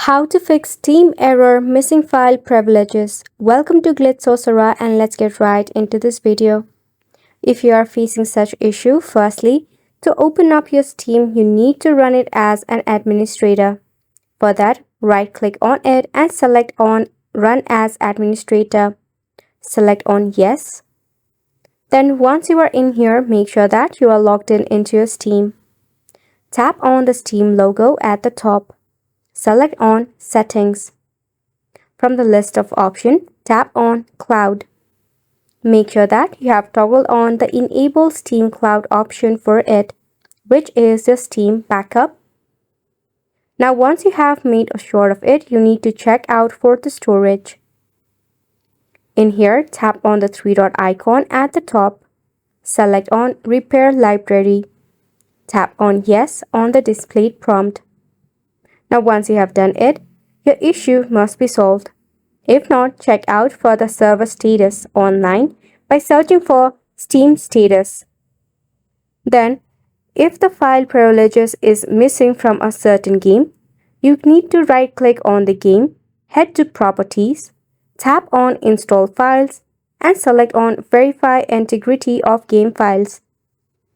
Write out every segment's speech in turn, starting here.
How to fix Steam error missing file privileges. Welcome to Glitch Sorcerer and let's get right into this video. If you are facing such issue, firstly, to open up your Steam, you need to run it as an administrator. For that, right-click on it and select on Run as Administrator. Select on Yes. Then once you are in here, make sure that you are logged in into your Steam. Tap on the Steam logo at the top. Select on Settings. From the list of options, tap on Cloud. Make sure that you have toggled on the Enable Steam Cloud option for it, which is the Steam Backup. Now once you have made sure of it, you need to check out for the storage. In here, tap on the three-dot icon at the top. Select on Repair Library. Tap on Yes on the displayed prompt. Now once you have done it, your issue must be solved. If not, check out for the server status online by searching for Steam status. Then, if the file privileges is missing from a certain game, you need to right-click on the game, head to Properties, tap on Install Files, and select on Verify Integrity of Game Files.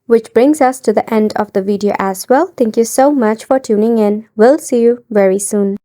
Which brings us to the end of the video as well. Thank you so much for tuning in. We'll see you very soon.